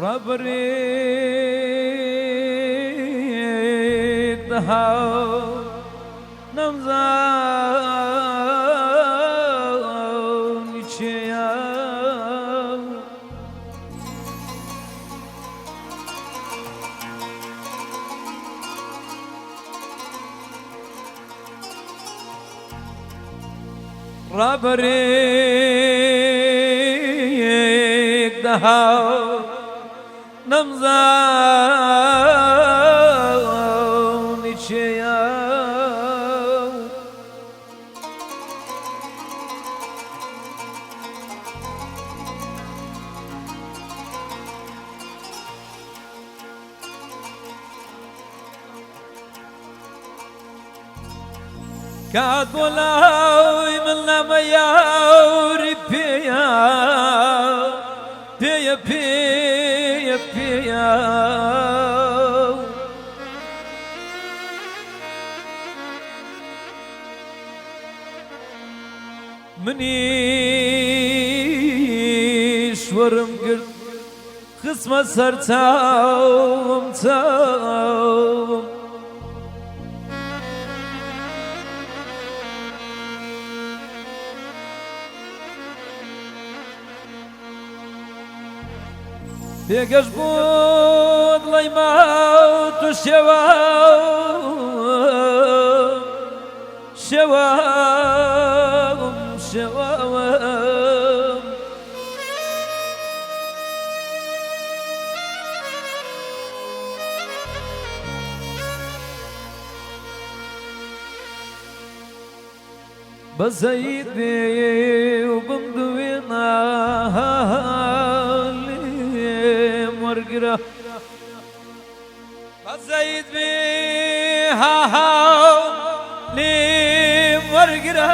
ڕابرێک دەهاو نەمزانی چێیە ڕابرێک دەهاو نەمزانی چێیە کات بۆ لای من لەمە یاوری پێیە پێیە پێیە پێیە منیش وەرم گرت خسمە سەر چاوم چاوم پێگەش بوو دڵی ماوت و شێوەم بەزەید بێ و بمدوێنە وەرگرە بەزەید بێ هاو لێم وەرگرە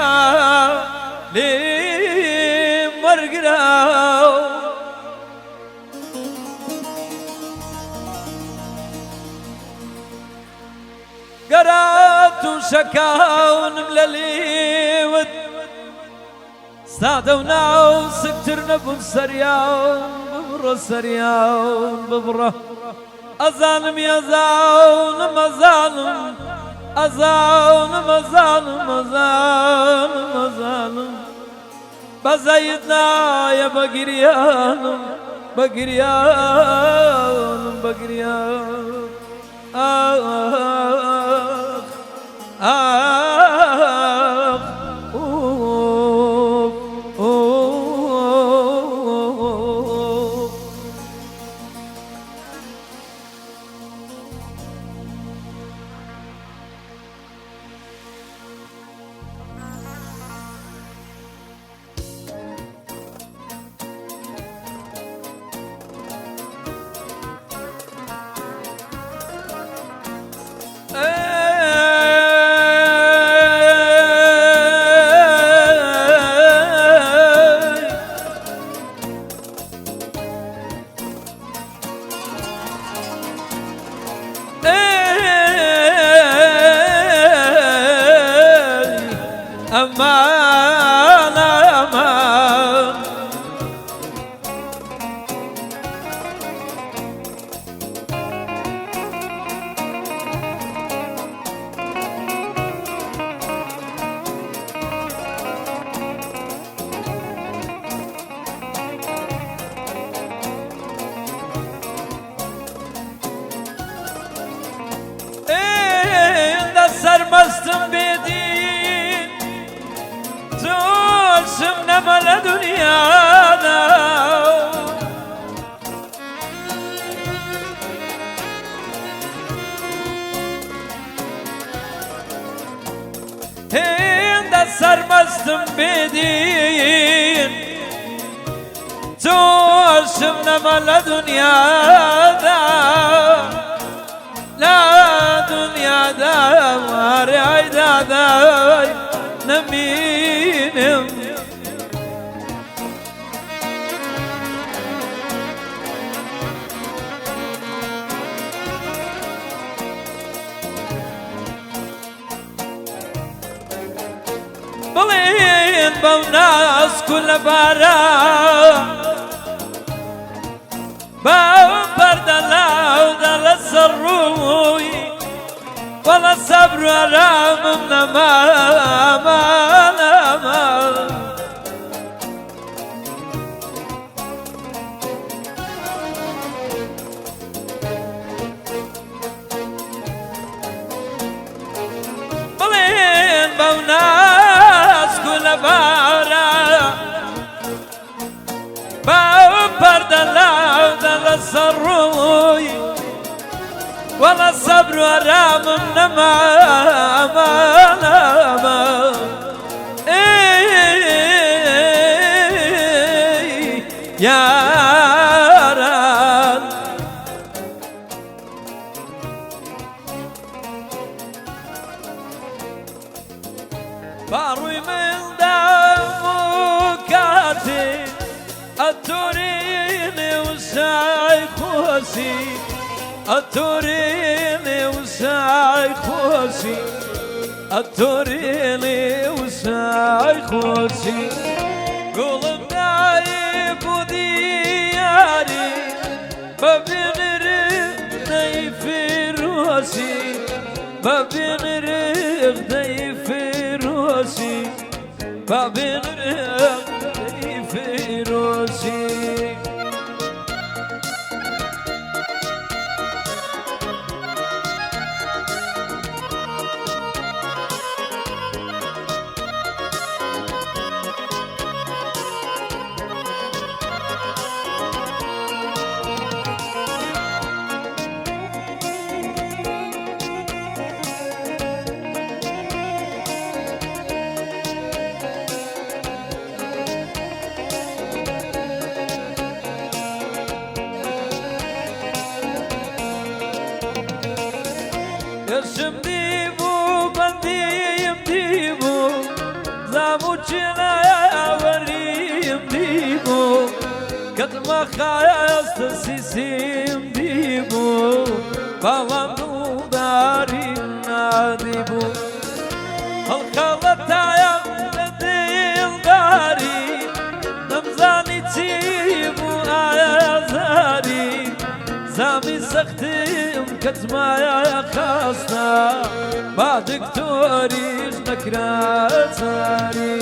لێم وەرگرە گەرە تووشەکەونم لە لێوت سادە و ناو سکتر نەبوون سەریاوم ببڕە سەریاوم ببڕە ئەزانم ئەزانم ئەزانم ئەزانم ئەزانم ئەزانم ئەزانم بەزەید نایە بەگریانم بەگریانم بەگریانم أمان أمان ده سرمستم بدین زوشم نمال دنیادا ده سرمستم بدین زوشم نمال دنیادا لا دنیا دار عیدا دار نمینم بلين بوناس كل بارا والله الصبر رام نما بلين بوناس كل بارا بابرد الله دل السروي والله الصبر ورام نما يا رب باروي من دموكاتي التوريني وسايخوسي التوريني وسايخوسي التوريني وسايخوسي قلب نايب ودياري ببين رغدي في روسي ببين رغدي في روسي ببين رغدي في روسي Yaşım dibu, bandiyim dibu, zamuçina variyim dibu, katma hayasta sisim dibu, balandu darim nadibu, halkalataya ledil dari, namzani tibu ayazari, زامي سختم كتما يا خاصنا بعدك توريش نكرات ساري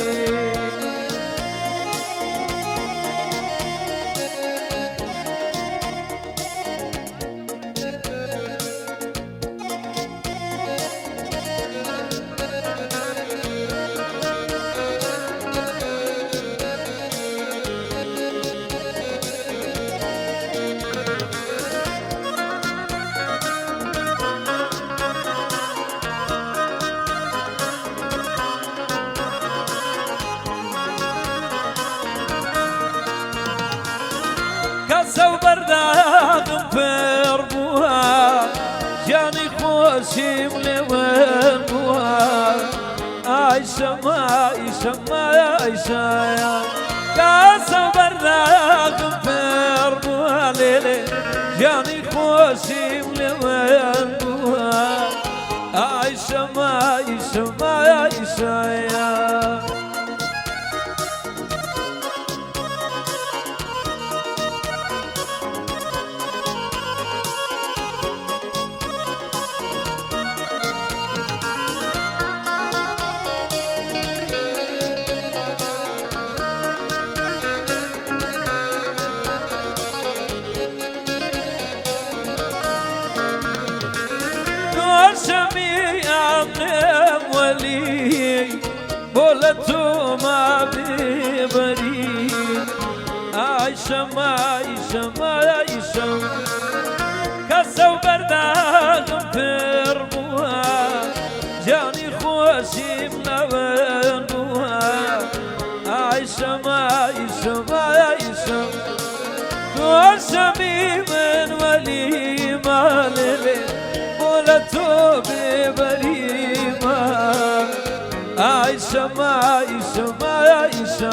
كسو برداغم بير بوها جاني خوشي مليون بوها عايشة ما عايشة ما عايشة كسو برداغم بير بوها ليلي جاني خوشي مليون بوها عايشة ما عايشة ما عايشة شمي أقيم ولي بولتو ما ببري عايشة ما عايشة ما عايشة كسو برداغم فرموها جاني خوشي ملون بوها عايشة ما عايشة ما عايشة شمي من ولي ما للي بولتو ببريمة عايشة ما عايشة ما عايشة